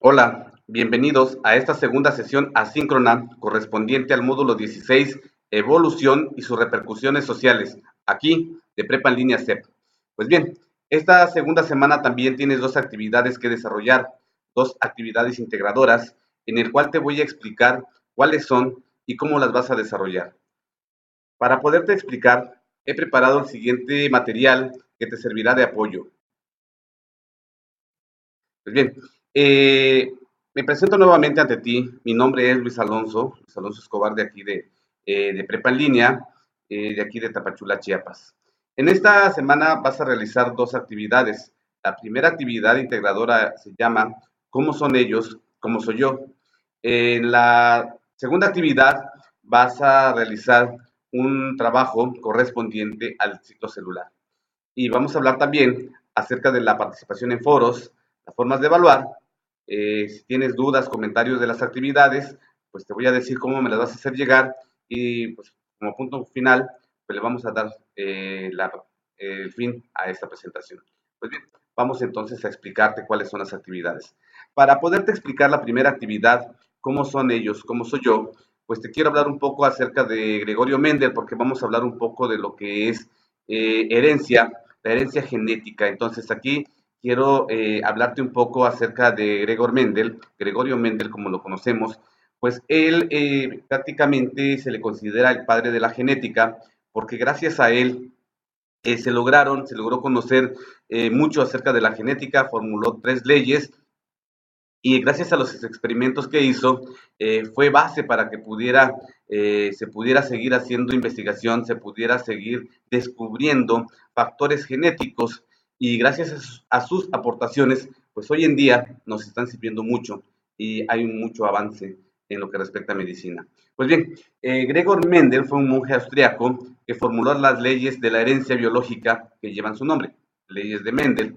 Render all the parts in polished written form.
Hola, bienvenidos a esta segunda sesión asíncrona correspondiente al módulo 16, Evolución y sus repercusiones sociales, aquí de Prepa en línea CEP. Pues bien, esta segunda semana también tienes dos actividades que desarrollar, dos actividades integradoras, en el cual te voy a explicar cuáles son y cómo las vas a desarrollar. Para poderte explicar, he preparado el siguiente material que te servirá de apoyo. Pues bien, me presento nuevamente ante ti. Mi nombre es Luis Alonso Escobar, de aquí de Prepa en Línea, de aquí de Tapachula, Chiapas. En esta semana vas a realizar dos actividades. La primera actividad integradora se llama ¿Cómo son ellos? ¿Cómo soy yo? En la segunda actividad vas a realizar un trabajo correspondiente al ciclo celular. Y vamos a hablar también acerca de la participación en foros, las formas de evaluar. Si tienes dudas, comentarios de las actividades, pues te voy a decir cómo me las vas a hacer llegar y pues como punto final, pues le vamos a dar el fin a esta presentación. Pues bien, vamos entonces a explicarte cuáles son las actividades. Para poderte explicar la primera actividad, cómo son ellos, cómo soy yo, pues te quiero hablar un poco acerca de Gregorio Mendel, porque vamos a hablar un poco de lo que es herencia, la herencia genética. Entonces aquí quiero hablarte un poco acerca de Gregorio Mendel como lo conocemos, pues él prácticamente se le considera el padre de la genética, porque gracias a él se logró conocer mucho acerca de la genética, formuló tres leyes y gracias a los experimentos que hizo, fue base para que se pudiera seguir haciendo investigación, se pudiera seguir descubriendo factores genéticos y gracias a sus aportaciones, pues hoy en día nos están sirviendo mucho y hay mucho avance en lo que respecta a medicina. Pues bien, Gregor Mendel fue un monje austriaco que formuló las leyes de la herencia biológica que llevan su nombre, leyes de Mendel.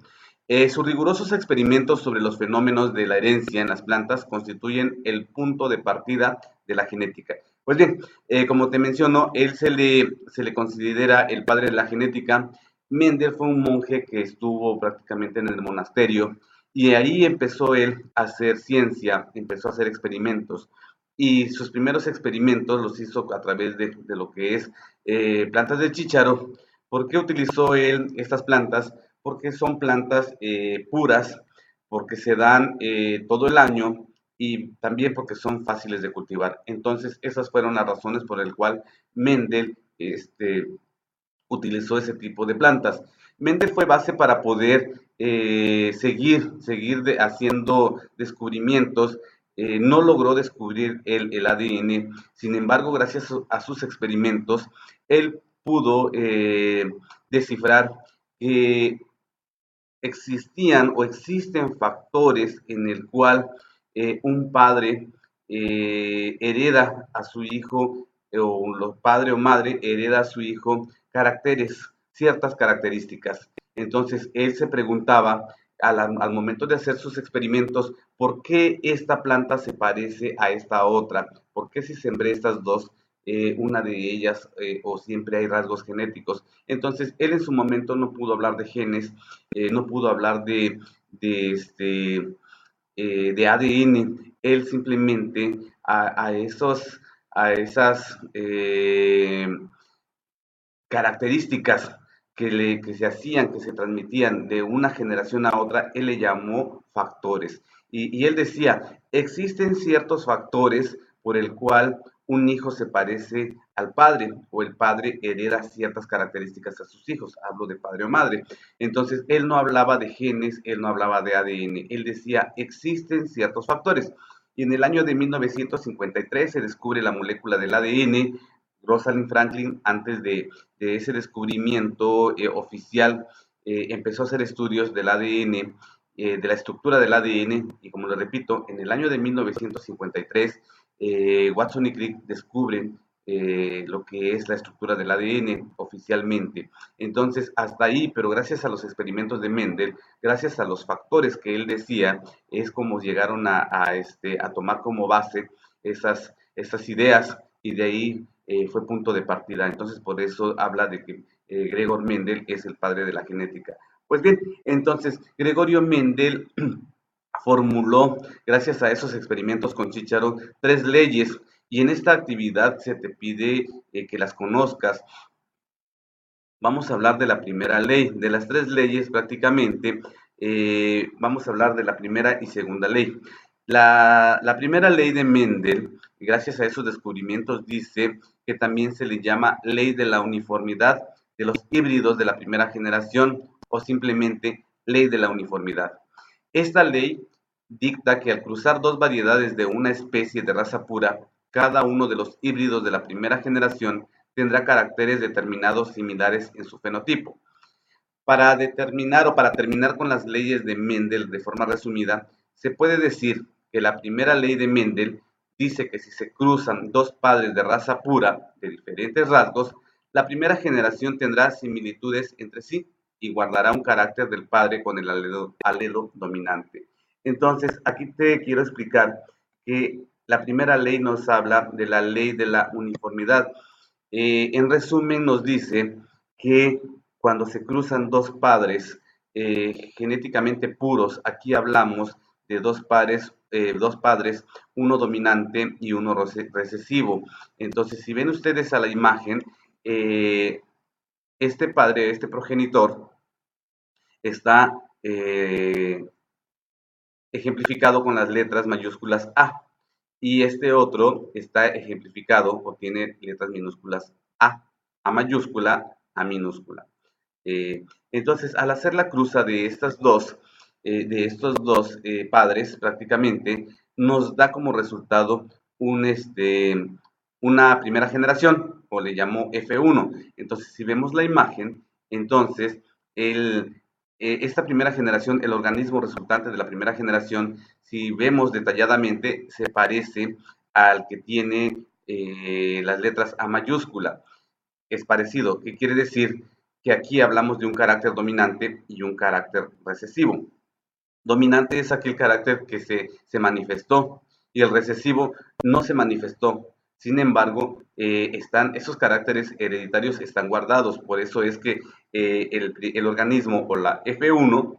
Sus rigurosos experimentos sobre los fenómenos de la herencia en las plantas constituyen el punto de partida de la genética. Pues bien, como te menciono, se le considera el padre de la genética. Mendel fue un monje que estuvo prácticamente en el monasterio y ahí empezó él a hacer ciencia, empezó a hacer experimentos y sus primeros experimentos los hizo a través de lo que es plantas de chícharo. ¿Por qué utilizó él estas plantas? Porque son plantas puras, porque se dan todo el año y también porque son fáciles de cultivar. Entonces, esas fueron las razones por las cuales Mendel utilizó ese tipo de plantas. Mendel fue base para poder seguir haciendo descubrimientos. No logró descubrir el ADN, sin embargo, gracias a sus experimentos, él pudo descifrar que existían o existen factores en el cual un padre hereda a su hijo o los padre o madre hereda a su hijo caracteres, ciertas características. Entonces él se preguntaba al momento de hacer sus experimentos, ¿por qué esta planta se parece a esta otra? ¿Por qué si sembré estas dos, una de ellas o siempre hay rasgos genéticos? Entonces él en su momento no pudo hablar de genes, no pudo hablar de ADN, él simplemente a esas características que se hacían, que se transmitían de una generación a otra, él le llamó factores. Y él decía, existen ciertos factores por el cual un hijo se parece al padre o el padre hereda ciertas características a sus hijos. Hablo de padre o madre. Entonces, él no hablaba de genes, él no hablaba de ADN. Él decía, existen ciertos factores. Y en el año de 1953 se descubre la molécula del ADN. Rosalind Franklin, antes de ese descubrimiento oficial, empezó a hacer estudios del ADN, de la estructura del ADN, y como lo repito, en el año de 1953, Watson y Crick descubren lo que es la estructura del ADN oficialmente. Entonces, hasta ahí, pero gracias a los experimentos de Mendel, gracias a los factores que él decía, es como llegaron a tomar como base esas ideas y de ahí fue punto de partida. Entonces, por eso habla de que Gregor Mendel es el padre de la genética. Pues bien, entonces, Gregorio Mendel formuló, gracias a esos experimentos con chícharo, 3 leyes, y en esta actividad se te pide que las conozcas. Vamos a hablar de la primera ley, de las 3 leyes prácticamente. Vamos a hablar de la primera y segunda ley. La primera ley de Mendel, gracias a esos descubrimientos, dice que también se le llama ley de la uniformidad de los híbridos de la primera generación, o simplemente ley de la uniformidad. Esta ley dicta que al cruzar dos variedades de una especie de raza pura, cada uno de los híbridos de la primera generación tendrá caracteres determinados similares en su fenotipo. Para determinar o para terminar con las leyes de Mendel de forma resumida, se puede decir que la primera ley de Mendel dice que si se cruzan dos padres de raza pura de diferentes rasgos, la primera generación tendrá similitudes entre sí y guardará un carácter del padre con el alelo dominante. Entonces, aquí te quiero explicar que la primera ley nos habla de la ley de la uniformidad. En resumen, nos dice que cuando se cruzan dos padres genéticamente puros, aquí hablamos de dos padres, uno dominante y uno recesivo. Entonces, si ven ustedes a la imagen, este padre, este progenitor, está ejemplificado con las letras mayúsculas A, y este otro está ejemplificado o tiene letras minúsculas A mayúscula, A minúscula. Entonces, al hacer la cruza de estos dos padres, prácticamente, nos da como resultado una primera generación, o le llamo F1. Entonces, si vemos la imagen, entonces, esta primera generación, el organismo resultante de la primera generación, si vemos detalladamente, se parece al que tiene las letras A mayúscula. Es parecido. ¿Qué quiere decir? Que aquí hablamos de un carácter dominante y un carácter recesivo. Dominante es aquel carácter que se manifestó, y el recesivo no se manifestó. Sin embargo, esos caracteres hereditarios están guardados. Por eso es que el organismo, o la F1,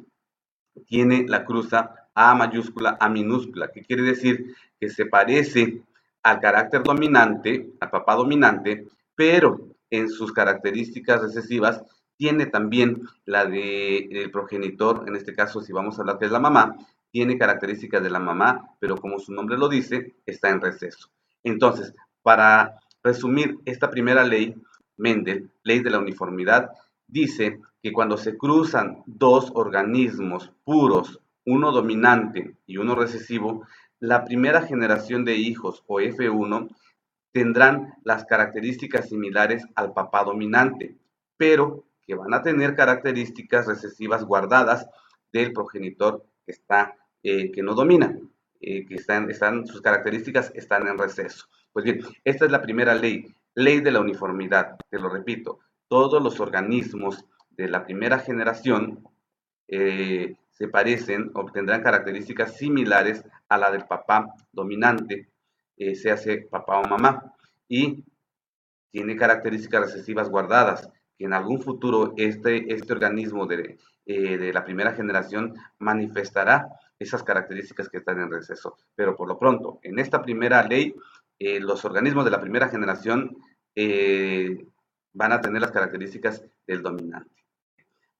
tiene la cruza A mayúscula, A minúscula, que quiere decir que se parece al carácter dominante, al papá dominante, pero en sus características recesivas tiene también la del progenitor. En este caso, si vamos a hablar que es la mamá, tiene características de la mamá, pero como su nombre lo dice, está en receso. Entonces, para resumir esta primera ley, Mendel, ley de la uniformidad, dice que cuando se cruzan dos organismos puros, uno dominante y uno recesivo, la primera generación de hijos, o F1, tendrán las características similares al papá dominante, pero que van a tener características recesivas guardadas del progenitor que no domina, sus características están en receso. Pues bien, esta es la primera ley, ley de la uniformidad. Te lo repito, todos los organismos de la primera generación se parecen o tendrán características similares a la del papá dominante, se hace papá o mamá, y tiene características recesivas guardadas, que en algún futuro este organismo de la primera generación manifestará esas características que están en receso. Pero por lo pronto, en esta primera ley, los organismos de la primera generación van a tener las características del dominante.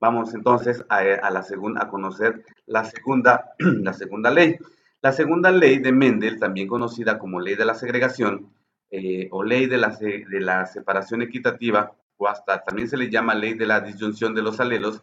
Vamos entonces a conocer la segunda ley. La segunda ley de Mendel, también conocida como ley de la segregación, o ley de la separación equitativa, o hasta también se le llama ley de la disyunción de los alelos.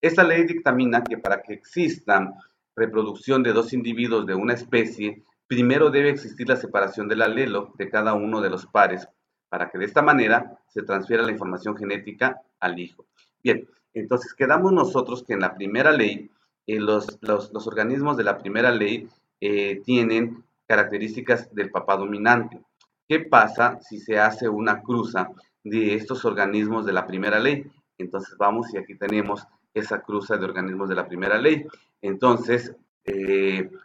Esta ley dictamina que para que exista reproducción de dos individuos de una especie, primero debe existir la separación del alelo de cada uno de los pares, para que de esta manera se transfiera la información genética al hijo. Bien, entonces quedamos nosotros que en la primera ley, los organismos de la primera ley tienen características del papá dominante. ¿Qué pasa si se hace una cruza de estos organismos de la primera ley? Entonces vamos, y aquí tenemos esa cruza de organismos de la primera ley. Entonces,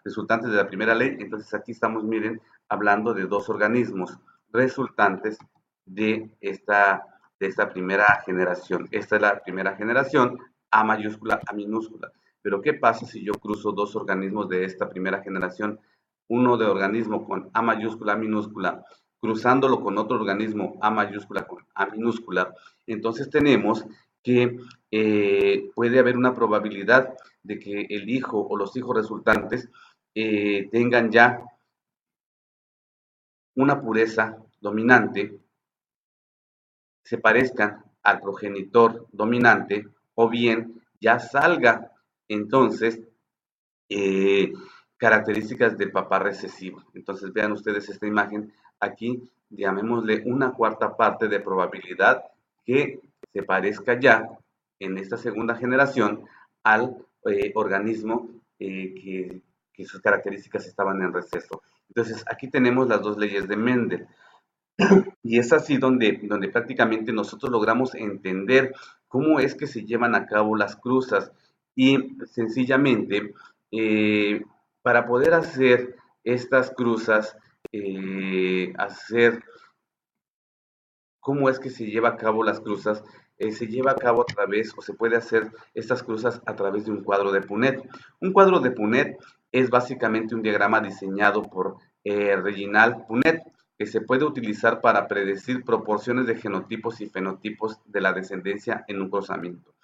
resultantes de la primera ley. Entonces aquí estamos, miren, hablando de dos organismos resultantes de esta primera generación. Esta es la primera generación, A mayúscula, A minúscula. Pero ¿qué pasa si yo cruzo dos organismos de esta primera generación? Uno de organismo con A mayúscula, A minúscula, cruzándolo con otro organismo A mayúscula con A minúscula. Entonces tenemos que puede haber una probabilidad de que el hijo o los hijos resultantes tengan ya una pureza dominante, se parezcan al progenitor dominante, o bien ya salga entonces eh, características del papá recesivo. Entonces vean ustedes esta imagen, aquí llamémosle una cuarta parte de probabilidad que se parezca ya en esta segunda generación al organismo que sus características estaban en receso. Entonces aquí tenemos las dos leyes de Mendel. Y es así donde prácticamente nosotros logramos entender cómo es que se llevan a cabo las cruzas y sencillamente para poder hacer estas cruzas, hacer cómo es que se lleva a cabo las cruzas, se lleva a cabo a través, o se puede hacer estas cruzas a través de un cuadro de Punnett. Un cuadro de Punnett es básicamente un diagrama diseñado por Reginald Punnett, que se puede utilizar para predecir proporciones de genotipos y fenotipos de la descendencia en un cruzamiento.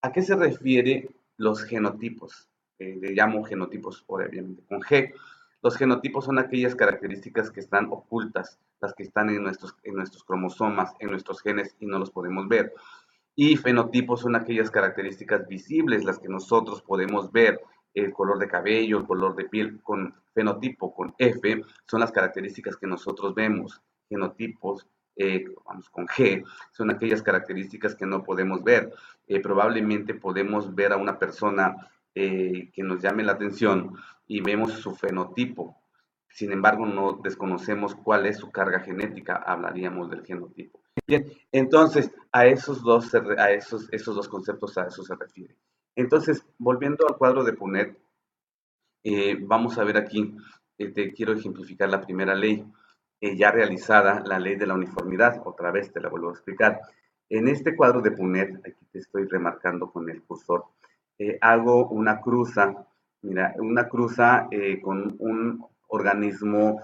¿A qué se refiere los genotipos? Le llamo genotipos, obviamente, con G. Los genotipos son aquellas características que están ocultas, las que están en nuestros cromosomas, en nuestros genes y no los podemos ver. Y fenotipos son aquellas características visibles, las que nosotros podemos ver, el color de cabello, el color de piel. Con fenotipo, con F, son las características que nosotros vemos. Genotipos, vamos, con G, son aquellas características que no podemos ver. Probablemente podemos ver a una persona que nos llame la atención y vemos su fenotipo. Sin embargo, no desconocemos cuál es su carga genética, hablaríamos del genotipo. Bien, entonces esos dos conceptos a eso se refiere. Entonces, volviendo al cuadro de Punnett, vamos a ver aquí, te quiero ejemplificar la primera ley ya realizada, la ley de la uniformidad. Otra vez te la vuelvo a explicar. En este cuadro de Punnett, aquí te estoy remarcando con el cursor, hago una cruza, mira, una cruza con un organismo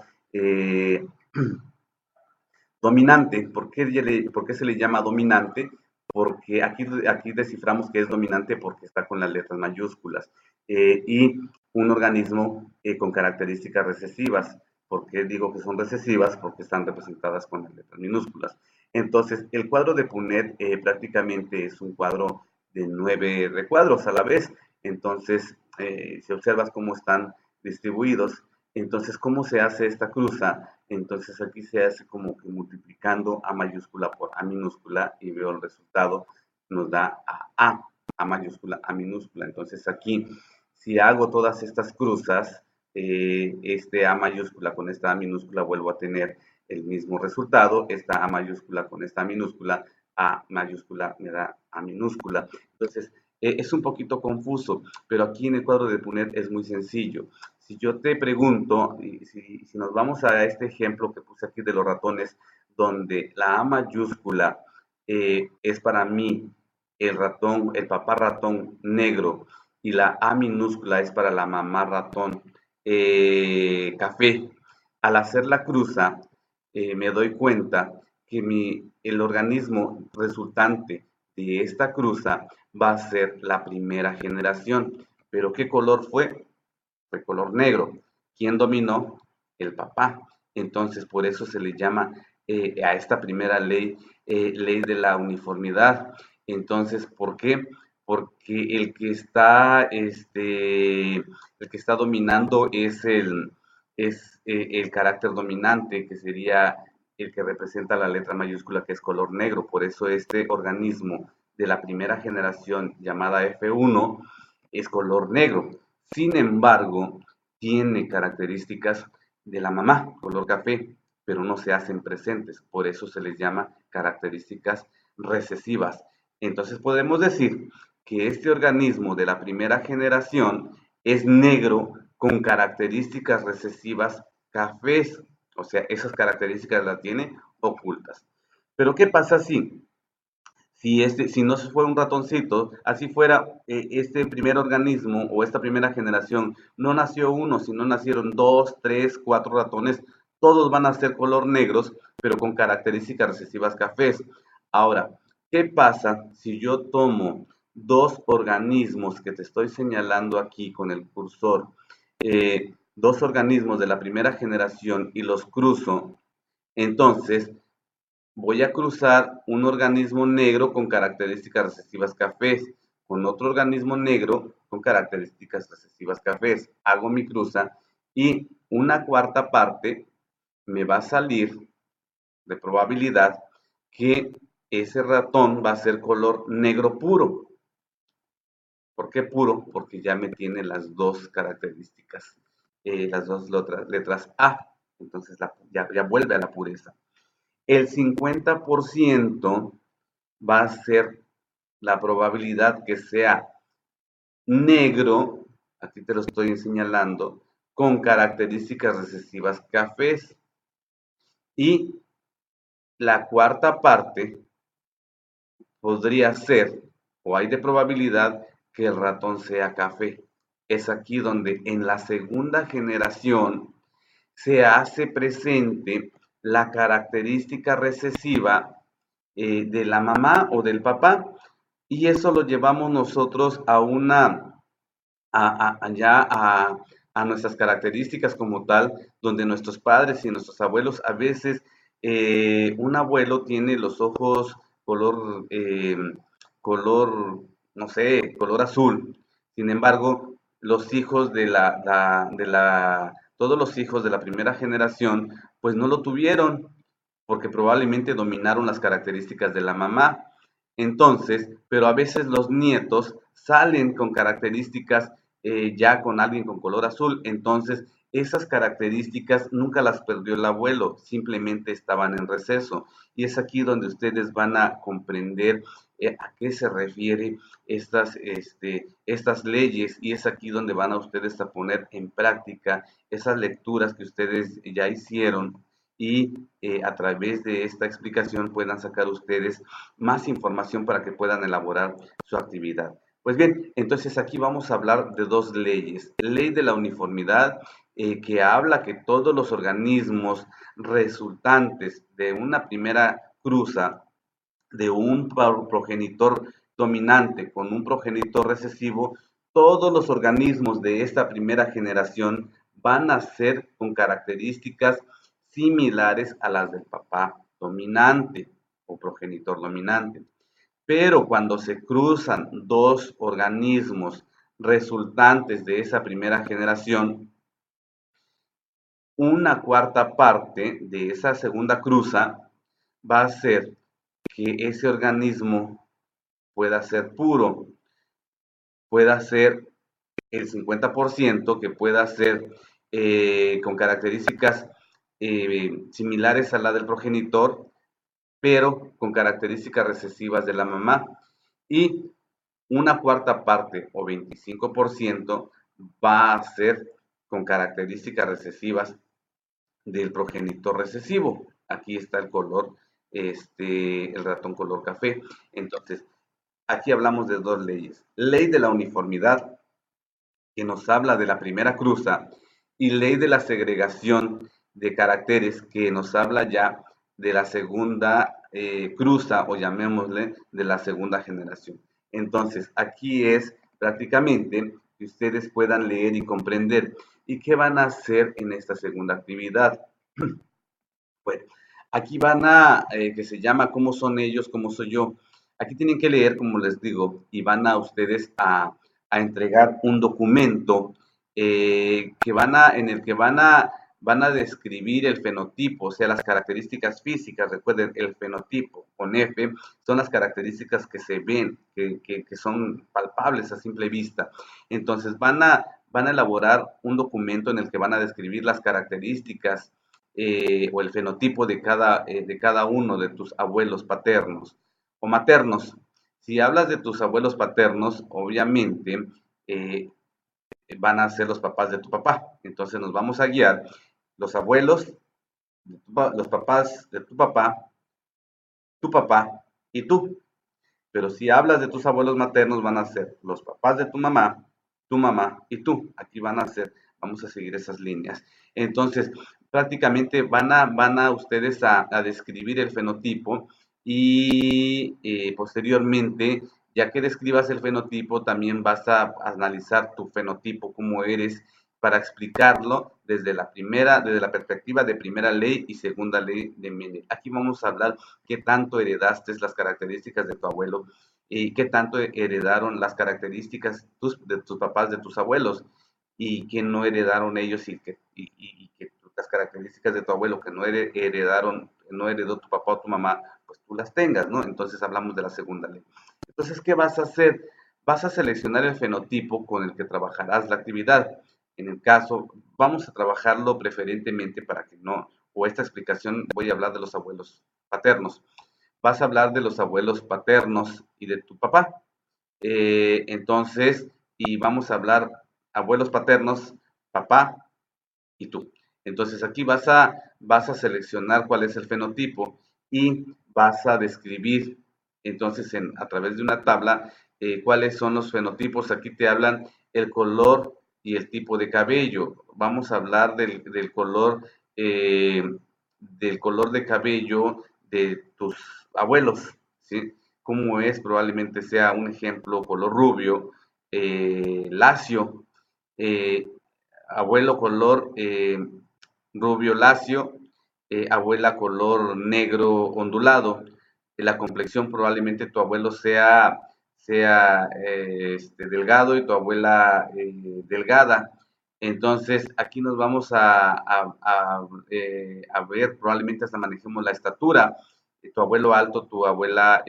dominante. ¿Por qué se le llama dominante? Porque aquí desciframos que es dominante porque está con las letras mayúsculas. Y un organismo con características recesivas. ¿Por qué digo que son recesivas? Porque están representadas con las letras minúsculas. Entonces, el cuadro de Punnett prácticamente es un cuadro de 9 recuadros a la vez. Entonces, si observas cómo están distribuidos, entonces, ¿cómo se hace esta cruza? Entonces aquí se hace como que multiplicando A mayúscula por A minúscula y veo el resultado, nos da A mayúscula, A minúscula. Entonces aquí, si hago todas estas cruzas, este A mayúscula con esta A minúscula vuelvo a tener el mismo resultado, esta A mayúscula con esta A minúscula me da A minúscula. Entonces, es un poquito confuso, pero aquí en el cuadro de Punnett es muy sencillo. Si yo te pregunto, si nos vamos a este ejemplo que puse aquí de los ratones, donde la A mayúscula es para mí el ratón, el papá ratón negro, y la A minúscula es para la mamá ratón café, al hacer la cruza, me doy cuenta que el organismo resultante de esta cruza va a ser la primera generación. ¿Pero qué color fue? Fue color negro. ¿Quién dominó? El papá. Entonces, por eso se le llama a esta primera ley, ley de la uniformidad. Entonces, ¿por qué? Porque el que está dominando es el carácter dominante, que sería el que representa la letra mayúscula, que es color negro. Por eso este organismo de la primera generación, llamada F1, es color negro. Sin embargo, tiene características de la mamá, color café, pero no se hacen presentes. Por eso se les llama características recesivas. Entonces podemos decir que este organismo de la primera generación es negro con características recesivas cafés. O sea, esas características las tiene ocultas. Pero ¿qué pasa si no fue un ratoncito, así fuera este primer organismo o esta primera generación, no nació uno, sino nacieron dos, tres, cuatro ratones, todos van a ser color negros, pero con características recesivas cafés. Ahora, ¿qué pasa si yo tomo dos organismos que te estoy señalando aquí con el cursor, dos organismos de la primera generación y los cruzo? Entonces, voy a cruzar un organismo negro con características recesivas cafés con otro organismo negro con características recesivas cafés. Hago mi cruza y una cuarta parte me va a salir de probabilidad que ese ratón va a ser color negro puro. ¿Por qué puro? Porque ya me tiene las dos características, las dos letras A. Entonces ya vuelve a la pureza. El 50% va a ser la probabilidad que sea negro, aquí te lo estoy señalando, con características recesivas cafés. Y la cuarta parte podría ser, o hay de probabilidad, que el ratón sea café. Es aquí donde en la segunda generación se hace presente la característica recesiva de la mamá o del papá, y eso lo llevamos nosotros a ya a nuestras características como tal, donde nuestros padres y nuestros abuelos a veces, un abuelo tiene los ojos color, color, no sé, color azul. Sin embargo, los hijos todos los hijos de la primera generación, pues no lo tuvieron, porque probablemente dominaron las características de la mamá. Entonces, pero a veces los nietos salen con características ya con alguien con color azul. Entonces, esas características nunca las perdió el abuelo, simplemente estaban en receso. Y es aquí donde ustedes van a comprender a qué se refiere estas leyes, y es aquí donde van a ustedes a poner en práctica esas lecturas que ustedes ya hicieron, y a través de esta explicación puedan sacar ustedes más información para que puedan elaborar su actividad. Pues bien, entonces aquí vamos a hablar de dos leyes. Ley de la uniformidad, que habla que todos los organismos resultantes de una primera cruza de un progenitor dominante con un progenitor recesivo, todos los organismos de esta primera generación van a ser con características similares a las del papá dominante o progenitor dominante. Pero cuando se cruzan dos organismos resultantes de esa primera generación, una cuarta parte de esa segunda cruza va a ser que ese organismo pueda ser puro, pueda ser el 50%, que pueda ser con características similares a la del progenitor, pero con características recesivas de la mamá. Y una cuarta parte o 25% va a ser con características recesivas del progenitor recesivo. Aquí está el color, el ratón color café. Entonces, aquí hablamos de dos leyes. Ley de la uniformidad, que nos habla de la primera cruza, y ley de la segregación de caracteres, que nos habla ya de la segunda cruza, o llamémosle de la segunda generación. Entonces, aquí es prácticamente que ustedes puedan leer y comprender. ¿Y qué van a hacer en esta segunda actividad? Bueno, aquí que se llama ¿Cómo son ellos? ¿Cómo soy yo? Aquí tienen que leer, como les digo, y van a ustedes a entregar un documento en el que van a describir el fenotipo, o sea, las características físicas. Recuerden, el fenotipo con F son las características que se ven, que son palpables a simple vista. Entonces, van a elaborar un documento en el que van a describir las características o el fenotipo de cada uno de tus abuelos paternos o maternos. Si hablas de tus abuelos paternos, obviamente eh, van a ser los papás de tu papá. Entonces nos vamos a guiar los abuelos, los papás de tu papá y tú. Pero si hablas de tus abuelos maternos, van a ser los papás de tu mamá y tú. Aquí van a ser, vamos a seguir esas líneas. Entonces, prácticamente van a ustedes a describir el fenotipo y posteriormente, ya que describas el fenotipo, también vas a analizar tu fenotipo, cómo eres, para explicarlo desde la perspectiva de primera ley y segunda ley de Mendel. Aquí vamos a hablar qué tanto heredaste las características de tu abuelo y qué tanto heredaron las características de tus papás, de tus abuelos, y qué no heredaron ellos y que las características de tu abuelo que no heredaron, no heredó tu papá o tu mamá, pues tú las tengas, ¿no? Entonces hablamos de la segunda ley. Entonces, ¿qué vas a hacer? Vas a seleccionar el fenotipo con el que trabajarás la actividad. En el caso, vamos a trabajarlo preferentemente para que no, o esta explicación voy a hablar de los abuelos paternos. Vas a hablar de los abuelos paternos y de tu papá. Entonces, y vamos a hablar abuelos paternos, papá y tú. Entonces aquí vas a seleccionar cuál es el fenotipo y vas a describir entonces a través de una tabla cuáles son los fenotipos. Aquí te hablan el color y el tipo de cabello. Vamos a hablar eh, del color de cabello de tus abuelos, ¿sí? Cómo es, probablemente sea un ejemplo color rubio, lacio, eh, abuelo color rubio lacio, abuela color negro ondulado. La complexión probablemente tu abuelo sea delgado y tu abuela delgada. Entonces aquí nos vamos a ver, probablemente hasta manejemos la estatura, tu abuelo alto, tu abuela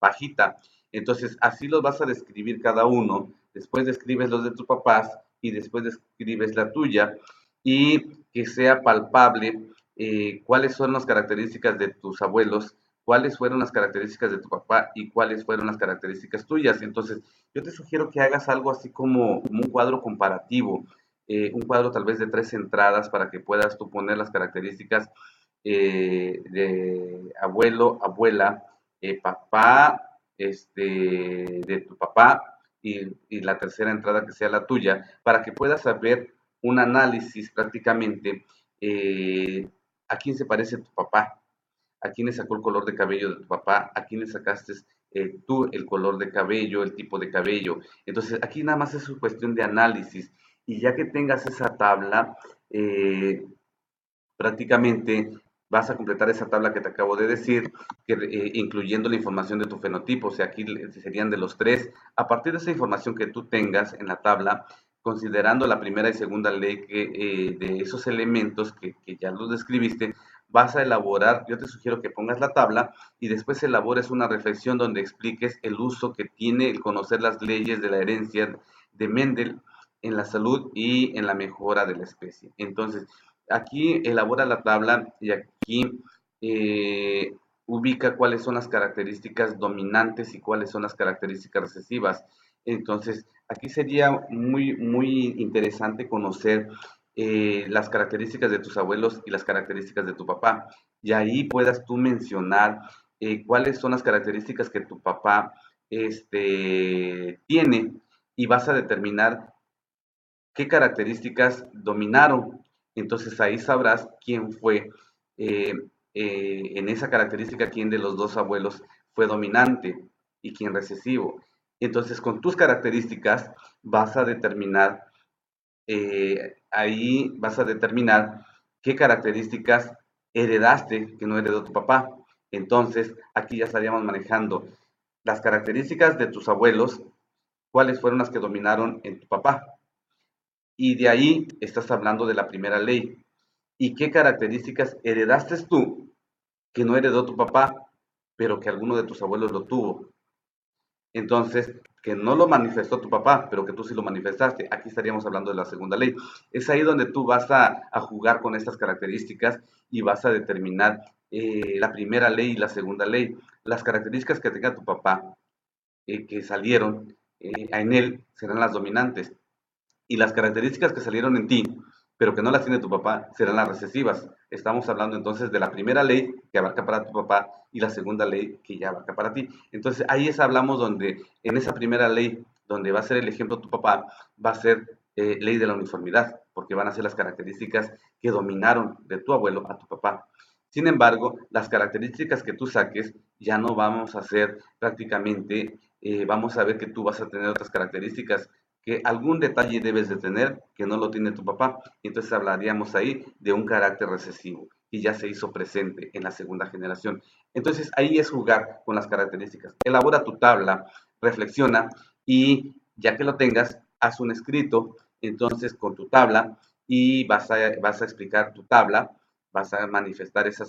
bajita. Entonces así los vas a describir cada uno, después describes los de tus papás y después describes la tuya y que sea palpable cuáles son las características de tus abuelos, cuáles fueron las características de tu papá y cuáles fueron las características tuyas. Entonces, yo te sugiero que hagas algo así como un cuadro comparativo, un cuadro tal vez de 3 entradas para que puedas tú poner las características de abuelo, abuela, papá, de tu papá y la tercera entrada que sea la tuya, para que puedas saber un análisis prácticamente a quién se parece tu papá, a quién le sacó el color de cabello de tu papá, a quién le sacaste tú el color de cabello, el tipo de cabello. Entonces, aquí nada más es una cuestión de análisis. Y ya que tengas esa tabla, eh, prácticamente vas a completar esa tabla que te acabo de decir, incluyendo la información de tu fenotipo, o sea, aquí serían de los tres. A partir de esa información que tú tengas en la tabla, considerando la primera y segunda ley de esos elementos que ya los describiste, vas a elaborar, yo te sugiero que pongas la tabla y después elabores una reflexión donde expliques el uso que tiene el conocer las leyes de la herencia de Mendel en la salud y en la mejora de la especie. Entonces, aquí elabora la tabla y aquí eh, ubica cuáles son las características dominantes y cuáles son las características recesivas. Entonces, aquí sería muy, muy interesante conocer las características de tus abuelos y las características de tu papá. Y ahí puedas tú mencionar cuáles son las características que tu papá tiene y vas a determinar qué características dominaron. Entonces ahí sabrás quién fue, eh, en esa característica, quién de los dos abuelos fue dominante y quién recesivo. Entonces con tus características vas a determinar, ahí vas a determinar qué características heredaste que no heredó tu papá. Entonces aquí ya estaríamos manejando las características de tus abuelos, cuáles fueron las que dominaron en tu papá. Y de ahí estás hablando de la primera ley. ¿Y qué características heredaste tú que no heredó tu papá, pero que alguno de tus abuelos lo tuvo? Entonces, que no lo manifestó tu papá, pero que tú sí lo manifestaste. Aquí estaríamos hablando de la segunda ley. Es ahí donde tú vas a jugar con estas características y vas a determinar la primera ley y la segunda ley. Las características que tenga tu papá, que salieron en él, serán las dominantes. Y las características que salieron en ti, pero que no las tiene tu papá, serán las recesivas. Estamos hablando entonces de la primera ley que abarca para tu papá y la segunda ley que ya abarca para ti. Entonces ahí hablamos donde en esa primera ley, donde va a ser el ejemplo tu papá, va a ser ley de la uniformidad, porque van a ser las características que dominaron de tu abuelo a tu papá. Sin embargo, las características que tú saques ya no vamos a ser prácticamente, vamos a ver que tú vas a tener otras características que algún detalle debes de tener que no lo tiene tu papá. Entonces hablaríamos ahí de un carácter recesivo y ya se hizo presente en la segunda generación. Entonces ahí es jugar con las características. Elabora tu tabla, reflexiona y ya que lo tengas, haz un escrito entonces con tu tabla y vas a explicar tu tabla, vas a manifestar esa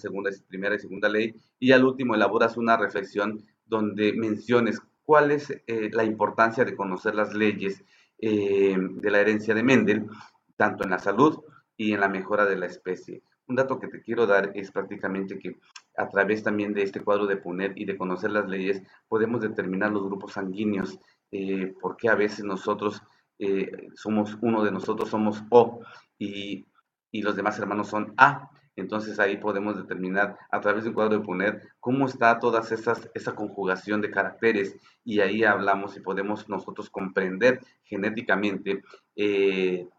primera y segunda ley y al último elaboras una reflexión donde menciones cuál es la importancia de conocer las leyes de la herencia de Mendel, tanto en la salud y en la mejora de la especie. Un dato que te quiero dar es prácticamente que a través también de este cuadro de PUNED y de conocer las leyes podemos determinar los grupos sanguíneos, porque a veces nosotros uno de nosotros somos O y, y los demás hermanos son A. Entonces ahí podemos determinar a través de un cuadro de PUNED cómo está toda esa conjugación de caracteres y ahí hablamos y podemos nosotros comprender genéticamente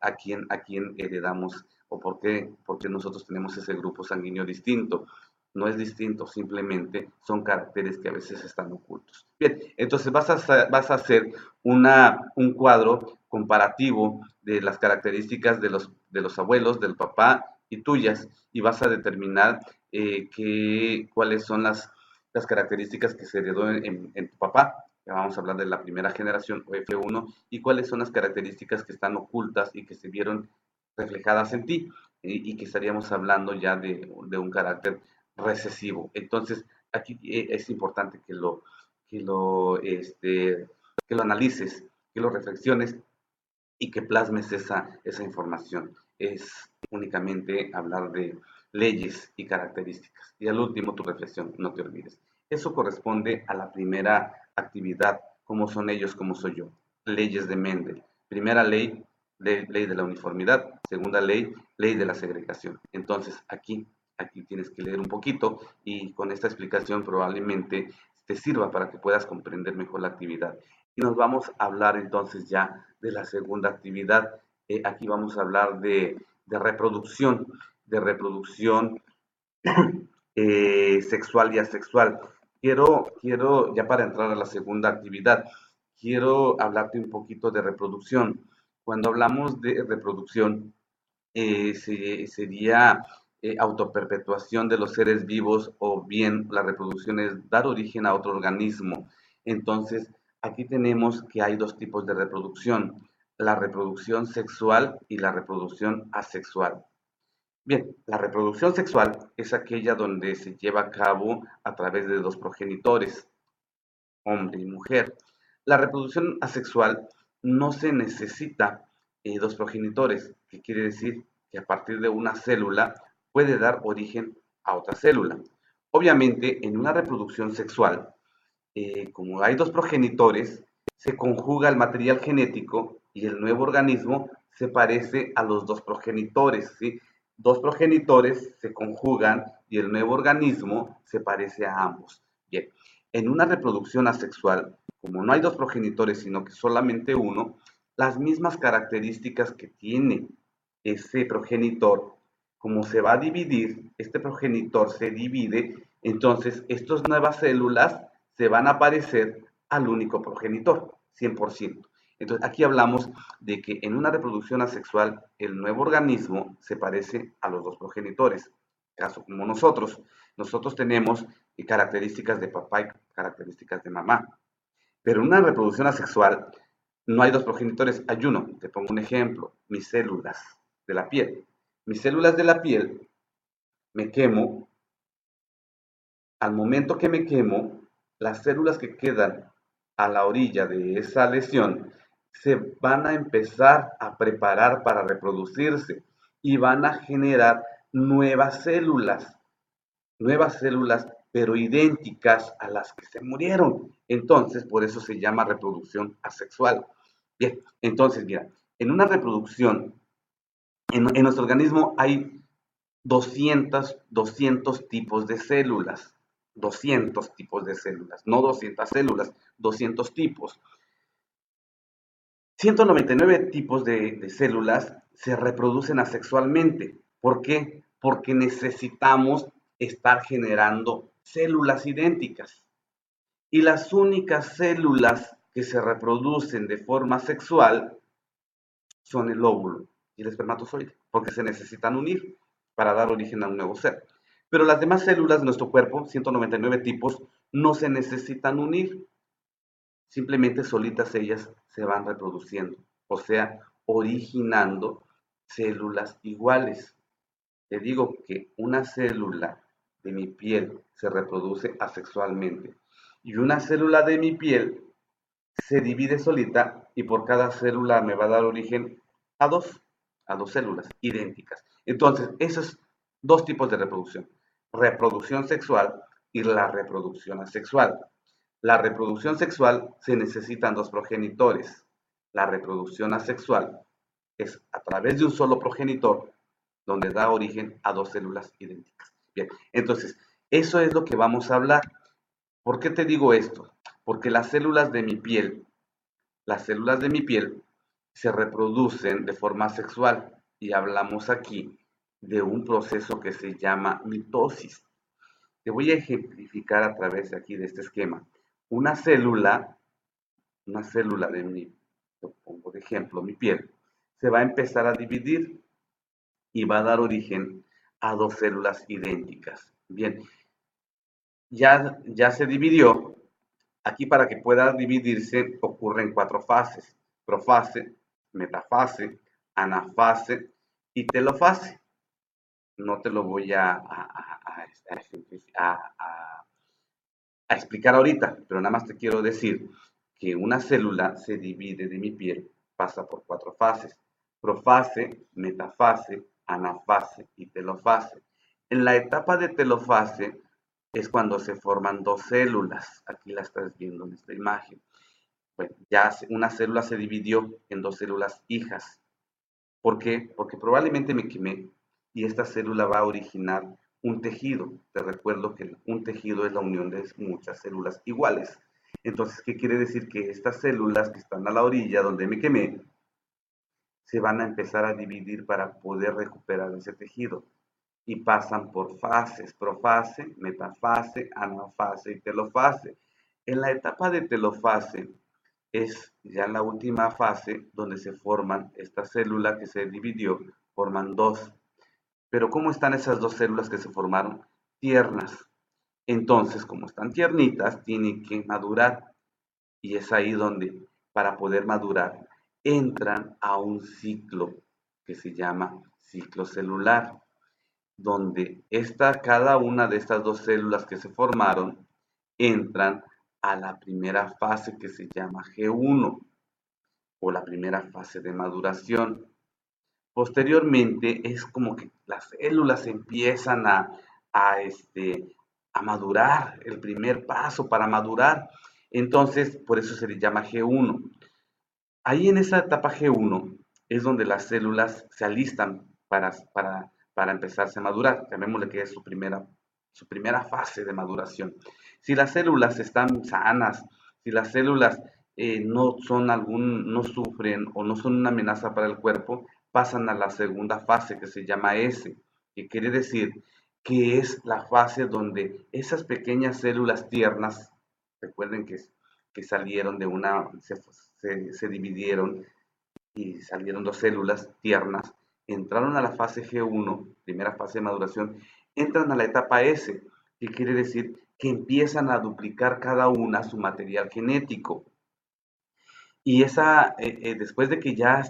a quién heredamos o por qué nosotros tenemos ese grupo sanguíneo distinto. No es distinto, simplemente son caracteres que a veces están ocultos. Bien, entonces vas a hacer un cuadro comparativo de las características de los abuelos, del papá y tuyas, y vas a determinar cuáles son las características que se heredó en tu papá. Ya vamos a hablar de la primera generación o F1 y cuáles son las características que están ocultas y que se vieron reflejadas en ti y que estaríamos hablando ya de un carácter recesivo. Entonces, aquí es importante que lo analices, que lo reflexiones y que plasmes esa información. Es únicamente hablar de leyes y características. Y al último, tu reflexión, no te olvides. Eso corresponde a la primera actividad, cómo son ellos, cómo soy yo. Leyes de Mendel. Primera ley, ley de la uniformidad. Segunda ley, ley de la segregación. Entonces, aquí tienes que leer un poquito y con esta explicación probablemente te sirva para que puedas comprender mejor la actividad. Y nos vamos a hablar entonces ya de la segunda actividad. Aquí vamos a hablar de reproducción sexual y asexual. Quiero, ya para entrar a la segunda actividad, quiero hablarte un poquito de reproducción. Cuando hablamos de reproducción, sería autoperpetuación de los seres vivos o bien la reproducción es dar origen a otro organismo. Entonces, aquí tenemos que hay dos tipos de reproducción, la reproducción sexual y la reproducción asexual. Bien, la reproducción sexual es aquella donde se lleva a cabo a través de dos progenitores, hombre y mujer. La reproducción asexual no se necesita dos progenitores, que quiere decir que a partir de una célula puede dar origen a otra célula. Obviamente, en una reproducción sexual, como hay dos progenitores, se conjuga el material genético y el nuevo organismo se parece a los dos progenitores, ¿sí? Dos progenitores se conjugan y el nuevo organismo se parece a ambos. Bien, en una reproducción asexual, como no hay dos progenitores, sino que solamente uno, las mismas características que tiene ese progenitor, como se va a dividir, este progenitor se divide, entonces estas nuevas células se van a parecer al único progenitor, 100%. Entonces, aquí hablamos de que en una reproducción asexual, el nuevo organismo se parece a los dos progenitores. Caso como nosotros tenemos características de papá y características de mamá. Pero en una reproducción asexual no hay dos progenitores, hay uno. Te pongo un ejemplo, mis células de la piel. Mis células de la piel me quemo. Al momento que me quemo, las células que quedan a la orilla de esa lesión se van a empezar a preparar para reproducirse y van a generar nuevas células, pero idénticas a las que se murieron. Entonces, por eso se llama reproducción asexual. Bien, entonces, mira, en una reproducción En nuestro organismo hay 200 tipos de células. 200 tipos de células, no 200 células, 200 tipos. 199 tipos de células se reproducen asexualmente. ¿Por qué? Porque necesitamos estar generando células idénticas. Y las únicas células que se reproducen de forma sexual son el óvulo y el espermatozoide, porque se necesitan unir para dar origen a un nuevo ser. Pero las demás células de nuestro cuerpo, 199 tipos, no se necesitan unir, simplemente solitas ellas se van reproduciendo, o sea, originando células iguales. Te digo que una célula de mi piel se reproduce asexualmente y una célula de mi piel se divide solita y por cada célula me va a dar origen a dos, a dos células idénticas. Entonces, esos dos tipos de reproducción, reproducción sexual y la reproducción asexual. La reproducción sexual se necesitan dos progenitores. La reproducción asexual es a través de un solo progenitor donde da origen a dos células idénticas. Bien, entonces, eso es lo que vamos a hablar. ¿Por qué te digo esto? Porque las células de mi piel se reproducen de forma sexual y hablamos aquí de un proceso que se llama mitosis. Te voy a ejemplificar a través de aquí de este esquema. Una célula, una célula de mi, lo pongo de ejemplo, mi piel, se va a empezar a dividir y va a dar origen a dos células idénticas. Bien, ya se dividió. Aquí para que pueda dividirse ocurren cuatro fases: profase, metafase, anafase y telofase. No te lo voy a explicar ahorita, pero nada más te quiero decir que una célula se divide de mi piel, pasa por cuatro fases: profase, metafase, anafase y telofase. En la etapa de telofase es cuando se forman dos células. Aquí la estás viendo en esta imagen. Bueno, ya una célula se dividió en dos células hijas. ¿Por qué? Porque probablemente me quemé y esta célula va a originar un tejido. Te recuerdo que un tejido es la unión de muchas células iguales. Entonces, ¿qué quiere decir? Que estas células que están a la orilla donde me quemé se van a empezar a dividir para poder recuperar ese tejido y pasan por fases: profase, metafase, anafase y telofase. En la etapa de telofase es ya la última fase donde se forman esta célula que se dividió, forman dos. Pero ¿cómo están esas dos células que se formaron? Tiernas. Entonces, como están tiernitas, tienen que madurar. Y es ahí donde, para poder madurar, entran a un ciclo que se llama ciclo celular, donde cada una de estas dos células que se formaron entran a la primera fase que se llama G1 o la primera fase de maduración. Posteriormente es como que las células empiezan a madurar, el primer paso para madurar. Entonces, por eso se le llama G1. Ahí en esa etapa G1 es donde las células se alistan para empezarse a madurar. Llamémosle que es su primera fase de maduración. Si las células están sanas, si las células no sufren o no son una amenaza para el cuerpo, pasan a la segunda fase que se llama S, que quiere decir que es la fase donde esas pequeñas células tiernas, recuerden que salieron de se dividieron y salieron dos células tiernas, entraron a la fase G1, primera fase de maduración, entran a la etapa S, que quiere decir que empiezan a duplicar cada una su material genético. Y después de que ya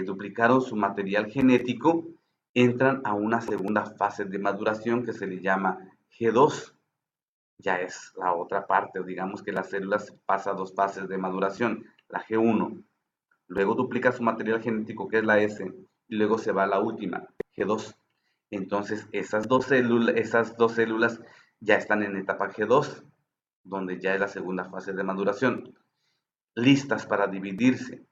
duplicaron su material genético, entran a una segunda fase de maduración que se le llama G2. Ya es la otra parte, o digamos que la célula pasa a dos fases de maduración: la G1, luego duplica su material genético que es la S, y luego se va a la última, G2. Entonces esas dos células ya están en etapa G2, donde ya es la segunda fase de maduración, listas para dividirse.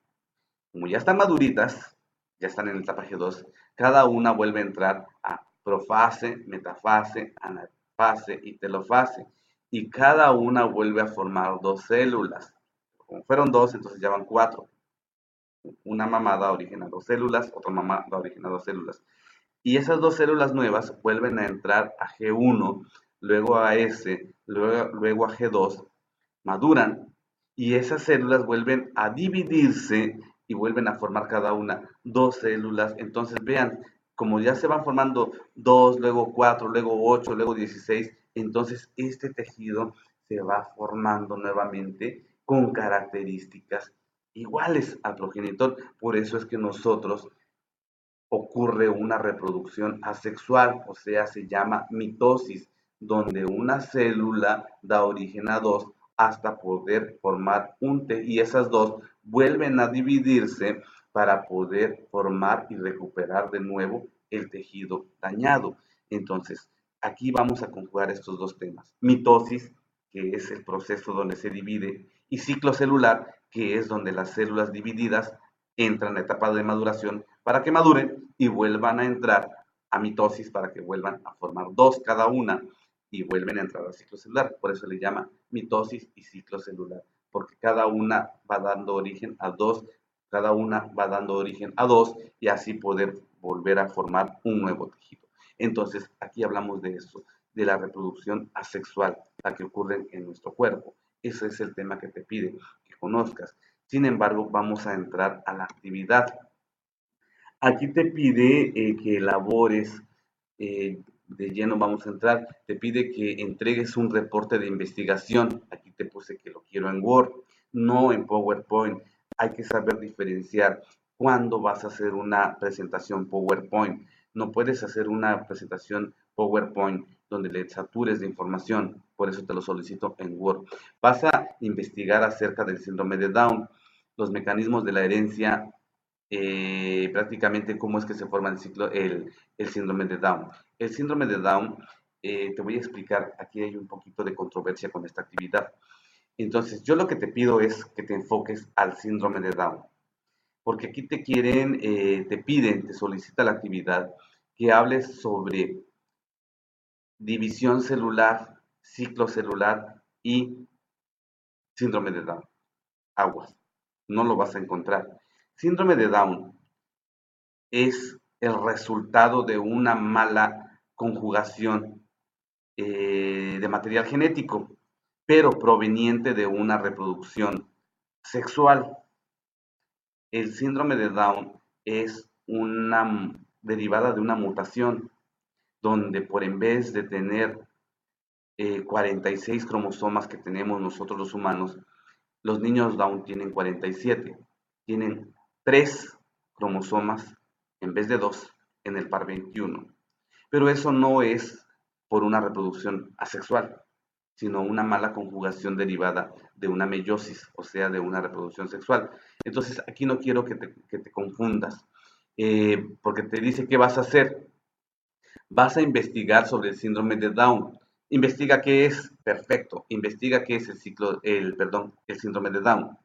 Como ya están maduritas, ya están en la etapa G2, cada una vuelve a entrar a profase, metafase, anafase y telofase. Y cada una vuelve a formar dos células. Como fueron dos, entonces ya van cuatro. Una mamá da origen a dos células, otra mamá da origen a dos células. Y esas dos células nuevas vuelven a entrar a G1, luego a S, luego a G2, maduran y esas células vuelven a dividirse y vuelven a formar cada una dos células. Entonces vean, como ya se van formando dos, luego cuatro, luego ocho, luego 16, entonces este tejido se va formando nuevamente con características iguales al progenitor. Por eso es que nosotros ocurre una reproducción asexual, o sea, se llama mitosis, donde una célula da origen a dos hasta poder formar un tejido, y esas dos vuelven a dividirse para poder formar y recuperar de nuevo el tejido dañado. Entonces, aquí vamos a conjugar estos dos temas. Mitosis, que es el proceso donde se divide, y ciclo celular, que es donde las células divididas entran a etapa de maduración para que maduren y vuelvan a entrar a mitosis para que vuelvan a formar dos cada una y vuelven a entrar al ciclo celular. Por eso le llama mitosis y ciclo celular, porque cada una va dando origen a dos, cada una va dando origen a dos y así poder volver a formar un nuevo tejido. Entonces, aquí hablamos de eso, de la reproducción asexual, la que ocurre en nuestro cuerpo. Ese es el tema que te pide que conozcas. Sin embargo, vamos a entrar a la actividad. Aquí te pide que elabores, de lleno vamos a entrar, te pide que entregues un reporte de investigación. Aquí te puse que lo quiero en Word, no en PowerPoint. Hay que saber diferenciar cuándo vas a hacer una presentación PowerPoint. No puedes hacer una presentación PowerPoint donde le satures de información, por eso te lo solicito en Word. Vas a investigar acerca del síndrome de Down, los mecanismos de la herencia, prácticamente cómo es que se forma el ciclo, el síndrome de Down. El síndrome de Down, te voy a explicar, aquí hay un poquito de controversia con esta actividad. Entonces, yo lo que te pido es que te enfoques al síndrome de Down, porque aquí te quieren, te piden, te solicita la actividad que hables sobre división celular, ciclo celular y síndrome de Down. Aguas, no lo vas a encontrar. Síndrome de Down es el resultado de una mala conjugación de material genético, pero proveniente de una reproducción sexual. El síndrome de Down es una derivada de una mutación donde por en vez de tener 46 cromosomas que tenemos nosotros los humanos, los niños Down tienen 47, tienen 3 cromosomas en vez de 2 en el par 21. Pero eso no es por una reproducción asexual, sino una mala conjugación derivada de una meiosis, o sea, de una reproducción sexual. Entonces, aquí no quiero que te confundas, porque te dice qué vas a hacer. Vas a investigar sobre el síndrome de Down. Investiga qué es, perfecto. Investiga qué es el síndrome de Down.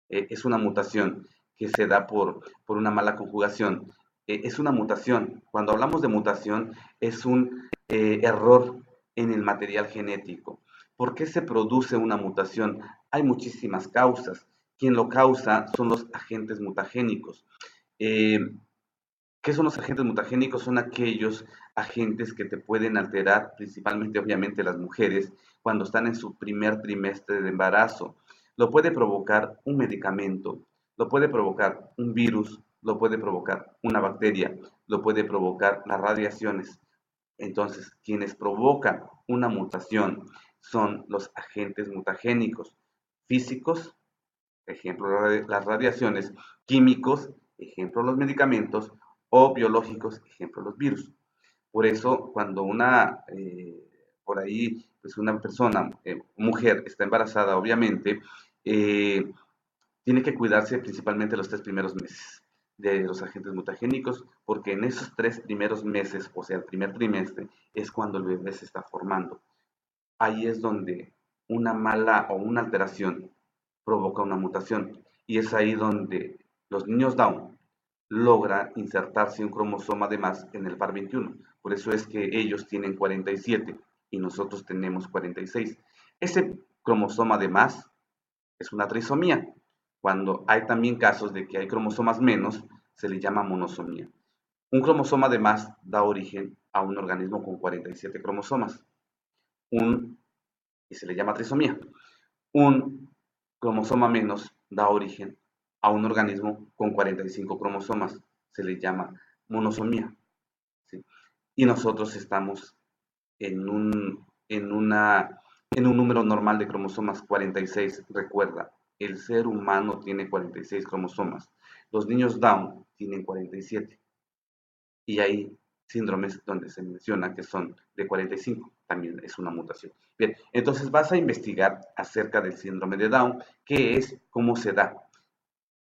Es una mutación que se da por una mala conjugación. Es una mutación. Cuando hablamos de mutación, es un error en el material genético. ¿Por qué se produce una mutación? Hay muchísimas causas. Quien lo causa son los agentes mutagénicos. Eh, ¿Qué son los agentes mutagénicos? Son aquellos agentes que te pueden alterar, principalmente, obviamente, las mujeres, cuando están en su primer trimestre de embarazo. Lo puede provocar un medicamento, lo puede provocar un virus, lo puede provocar una bacteria, lo puede provocar las radiaciones. Entonces, quienes provocan una mutación son los agentes mutagénicos físicos, ejemplo las radiaciones, químicos, ejemplo los medicamentos, o biológicos, ejemplo los virus. Por eso, cuando por ahí, pues una persona, mujer, está embarazada, obviamente, eh, tiene que cuidarse principalmente los 3 primeros meses de los agentes mutagénicos, porque en esos 3 primeros meses, o sea, el primer trimestre, es cuando el bebé se está formando. Ahí es donde una mala o una alteración provoca una mutación. Y es ahí donde los niños Down logra insertarse un cromosoma de más en el par 21. Por eso es que ellos tienen 47 y nosotros tenemos 46. Ese cromosoma de más es una trisomía. Cuando hay también casos de que hay cromosomas menos, se le llama monosomía. Un cromosoma de más da origen a un organismo con 47 cromosomas y se le llama trisomía. Un cromosoma menos da origen a un organismo con 45 cromosomas, se le llama monosomía. ¿Sí? Y nosotros estamos en un número normal de cromosomas 46. Recuerda, el ser humano tiene 46 cromosomas. Los niños Down tienen 47. Y hay síndromes donde se menciona que son de 45, también es una mutación. Bien, entonces vas a investigar acerca del síndrome de Down, qué es, cómo se da,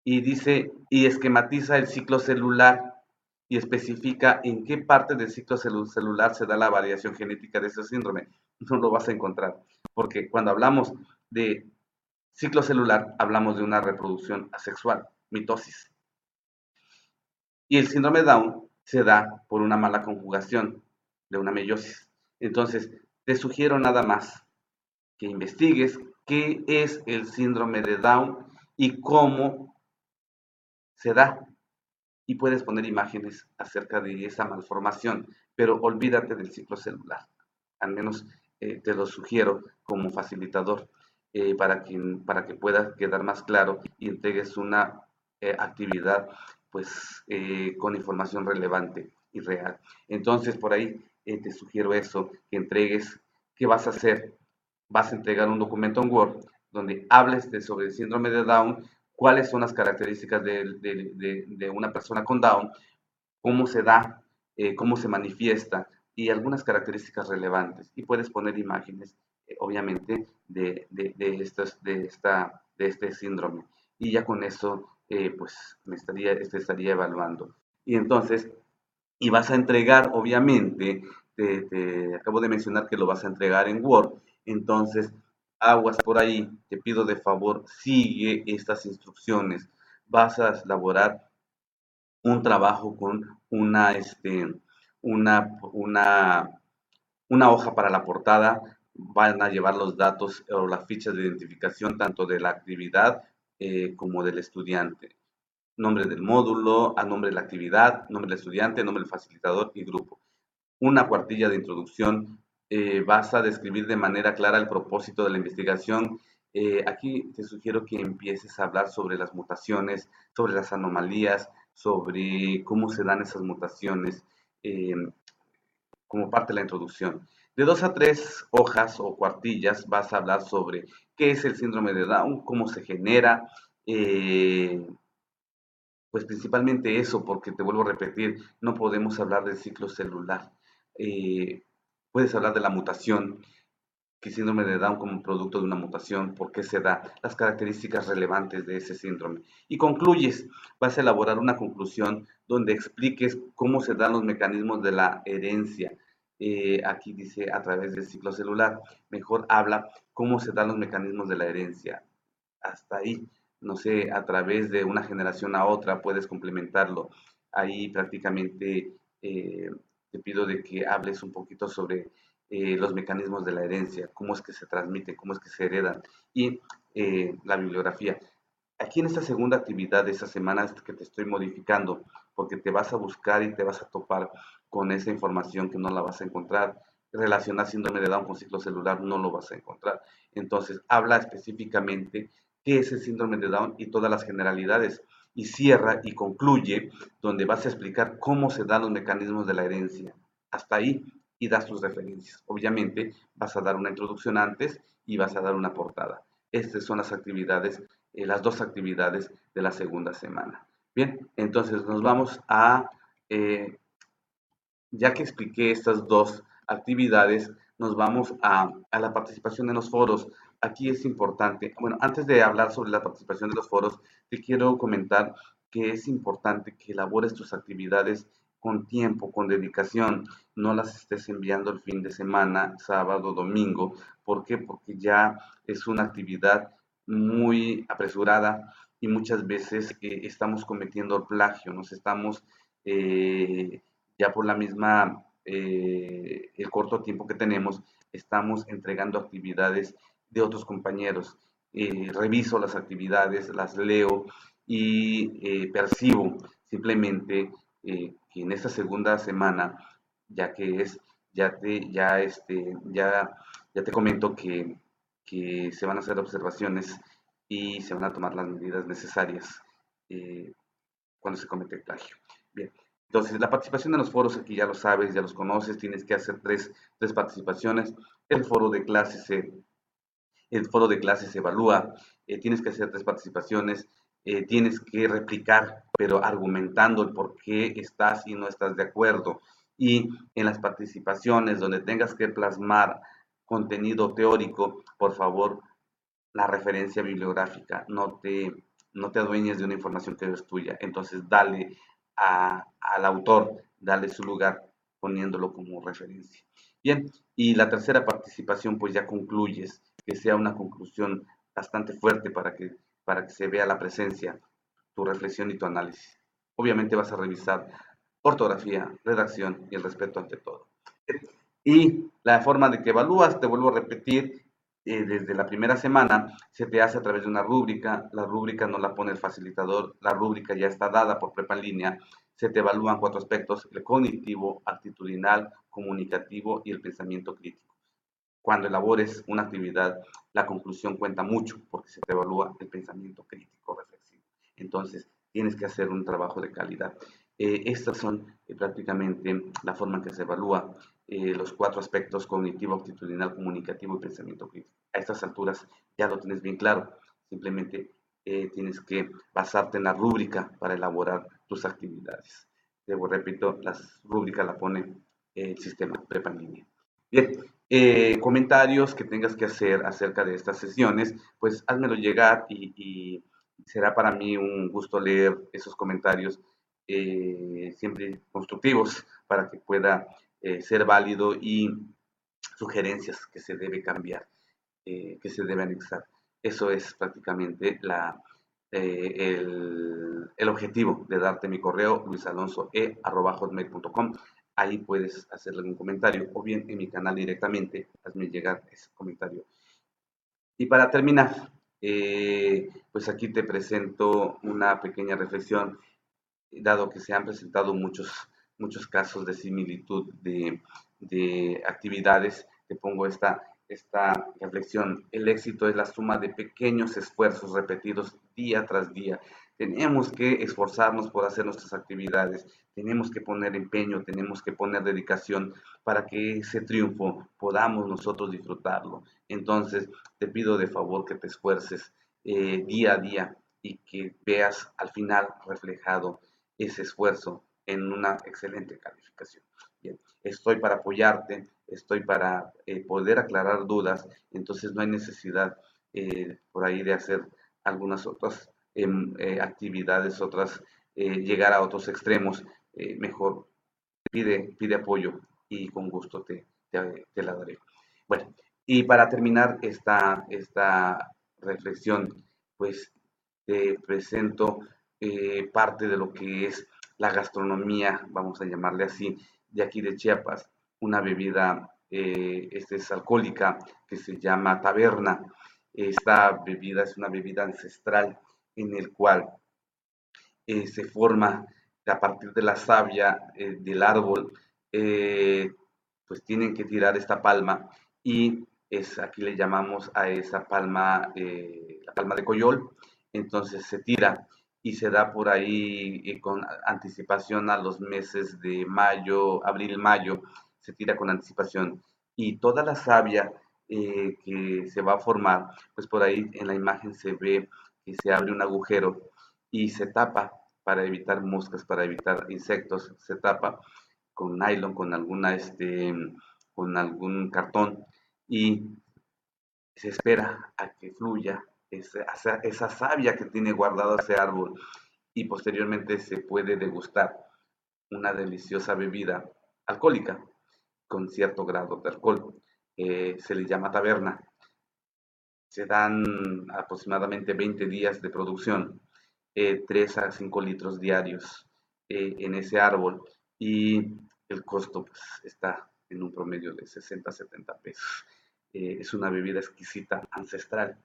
y dice, y esquematiza el ciclo celular y especifica en qué parte del ciclo celular se da la variación genética de ese síndrome. No lo vas a encontrar, porque cuando hablamos de ciclo celular, hablamos de una reproducción asexual, mitosis. Y el síndrome de Down se da por una mala conjugación de una meiosis. Entonces, te sugiero nada más que investigues qué es el síndrome de Down y cómo se da. Y puedes poner imágenes acerca de esa malformación, pero olvídate del ciclo celular. Al menos te lo sugiero como facilitador para que pueda quedar más claro y entregues una actividad pues con información relevante y real. Entonces por ahí te sugiero eso, que entregues, ¿qué vas a hacer? Vas a entregar un documento en Word donde hables sobre el síndrome de Down, cuáles son las características de una persona con Down, cómo se da, cómo se manifiesta y algunas características relevantes. Y puedes poner imágenes, obviamente, de este síndrome. Y ya con eso, pues, estaría evaluando. Y entonces, y vas a entregar, obviamente, te acabo de mencionar que lo vas a entregar en Word, entonces aguas por ahí, te pido de favor, sigue estas instrucciones. Vas a elaborar un trabajo con una, una hoja para la portada, van a llevar los datos o las fichas de identificación tanto de la actividad como del estudiante. Nombre del módulo, a nombre de la actividad, nombre del estudiante, nombre del facilitador y grupo. Una cuartilla de introducción, vas a describir de manera clara el propósito de la investigación. Aquí te sugiero que empieces a hablar sobre las mutaciones, sobre las anomalías, sobre cómo se dan esas mutaciones eh, como parte de la introducción. De 2 a 3 hojas o cuartillas vas a hablar sobre qué es el síndrome de Down, cómo se genera, pues principalmente eso, porque te vuelvo a repetir, no podemos hablar del ciclo celular. Eh, Puedes hablar de la mutación, que síndrome de Down como producto de una mutación, por qué se da, las características relevantes de ese síndrome. Y concluyes, vas a elaborar una conclusión donde expliques cómo se dan los mecanismos de la herencia. Aquí dice a través del ciclo celular, mejor habla cómo se dan los mecanismos de la herencia. Hasta ahí, no sé, a través de una generación a otra puedes complementarlo. Ahí prácticamente te pido de que hables un poquito sobre los mecanismos de la herencia, cómo es que se transmiten, cómo es que se heredan y la bibliografía. Aquí en esta segunda actividad de esta semana es que te estoy modificando, porque te vas a buscar y te vas a topar con esa información que no la vas a encontrar. Relacionar síndrome de Down con ciclo celular no lo vas a encontrar. Entonces, habla específicamente qué es el síndrome de Down y todas las generalidades. Y cierra y concluye donde vas a explicar cómo se dan los mecanismos de la herencia. Hasta ahí y das tus referencias. Obviamente, vas a dar una introducción antes y vas a dar una portada. Estas son las 2 actividades de la segunda semana. Bien, entonces nos vamos ya que expliqué estas 2 actividades, nos vamos a la participación en los foros. Aquí es importante, bueno, antes de hablar sobre la participación de los foros, te quiero comentar que es importante que elabores tus actividades con tiempo, con dedicación, no las estés enviando el fin de semana, sábado, domingo. ¿Por qué? Porque ya es una actividad muy apresurada y muchas veces estamos cometiendo plagio, nos estamos ya por la misma, el corto tiempo que tenemos, estamos entregando actividades de otros compañeros. Reviso las actividades, las leo y percibo simplemente que en esta segunda semana, ya que es, ya te comento que se van a hacer observaciones y se van a tomar las medidas necesarias eh, cuando se comete el plagio. Bien, entonces la participación en los foros aquí ya lo sabes, ya los conoces, tienes que hacer tres participaciones. El foro de clases se evalúa, tienes que hacer tres participaciones, tienes que replicar, pero argumentando el por qué estás y no estás de acuerdo. Y en las participaciones donde tengas que plasmar contenido teórico, por favor, la referencia bibliográfica, no te adueñes de una información que no es tuya. Entonces, dale al autor, dale su lugar poniéndolo como referencia. Bien, y la tercera participación, pues ya concluyes, que sea una conclusión bastante fuerte para que se vea la presencia, tu reflexión y tu análisis. Obviamente vas a revisar ortografía, redacción y el respeto ante todo. Y la forma de que evalúas, te vuelvo a repetir, desde la primera semana se te hace a través de una rúbrica, la rúbrica no la pone el facilitador, la rúbrica ya está dada por Prepa en línea, se te evalúan cuatro aspectos: el cognitivo, actitudinal, comunicativo y el pensamiento crítico. Cuando elabores una actividad, la conclusión cuenta mucho porque se te evalúa el pensamiento crítico reflexivo. Entonces, tienes que hacer un trabajo de calidad. Estas son prácticamente la forma en que se evalúa los cuatro aspectos: cognitivo, actitudinal, comunicativo y pensamiento crítico. A estas alturas ya lo tienes bien claro. Simplemente tienes que basarte en la rúbrica para elaborar tus actividades. Debo, repito, las rúbricas la pone el sistema Prepa en línea. Bien, comentarios que tengas que hacer acerca de estas sesiones, pues házmelo llegar y será para mí un gusto leer esos comentarios siempre constructivos para que pueda ser válido y sugerencias que se debe cambiar, que se debe anexar. Eso es prácticamente el objetivo de darte mi correo, luisalonsoe@hotmail.com. Ahí puedes hacerle algún comentario o bien en mi canal directamente, hazme llegar ese comentario. Y para terminar, pues aquí te presento una pequeña reflexión, dado que se han presentado muchos casos de similitud de actividades. Te pongo esta reflexión: el éxito es la suma de pequeños esfuerzos repetidos día tras día. Tenemos que esforzarnos por hacer nuestras actividades, tenemos que poner empeño, tenemos que poner dedicación para que ese triunfo podamos nosotros disfrutarlo. Entonces, te pido de favor que te esfuerces día a día y que veas al final reflejado ese esfuerzo en una excelente calificación. Bien, estoy para apoyarte, estoy para poder aclarar dudas, entonces no hay necesidad por ahí de hacer algunas otras actividades, llegar a otros extremos. Mejor pide apoyo y con gusto te la daré. Bueno, y para terminar esta reflexión, pues te presento parte de lo que es la gastronomía, vamos a llamarle así, de aquí de Chiapas, una bebida, esta es alcohólica, que se llama taberna. Esta bebida es una bebida ancestral en el cual se forma a partir de la savia del árbol, eh, pues tienen que tirar esta palma y aquí le llamamos a esa palma la palma de coyol. Entonces se tira y se da por ahí con anticipación a los meses de mayo, abril, mayo, se tira con anticipación y toda la savia que se va a formar, pues por ahí en la imagen se ve que se abre un agujero y se tapa para evitar moscas, para evitar insectos, se tapa con nylon, con algún cartón y se espera a que fluya esa savia que tiene guardado ese árbol y posteriormente se puede degustar una deliciosa bebida alcohólica con cierto grado de alcohol. Se le llama taberna. se dan aproximadamente 20 días de producción, 3 a 5 litros diarios en ese árbol y el costo pues, está en un promedio de 60 a 70 pesos. Es una bebida exquisita, ancestral,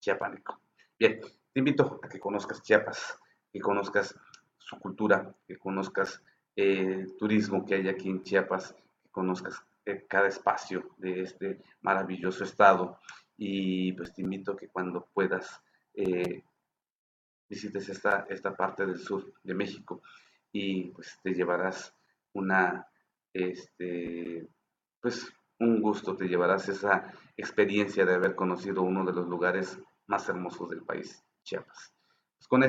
chiapaneco. Bien, te invito a que conozcas Chiapas, que conozcas su cultura, que conozcas el turismo que hay aquí en Chiapas, que conozcas cada espacio de este maravilloso estado y pues te invito a que cuando puedas eh, visites esta parte del sur de México y pues te llevarás una, este, pues un gusto, te llevarás esa experiencia de haber conocido uno de los lugares más hermosos del país, Chiapas. Pues con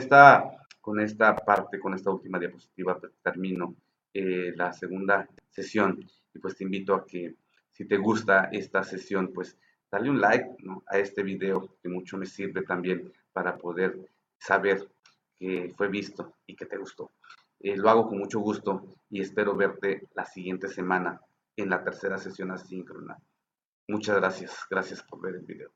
esta parte, con esta última diapositiva, pues, termino la segunda sesión y pues te invito a que si te gusta esta sesión, pues dale un like, ¿no?, a este video que mucho me sirve también para poder saber que fue visto y que te gustó. Lo hago con mucho gusto y espero verte la siguiente semana en la tercera sesión asíncrona. Muchas gracias. Gracias por ver el video.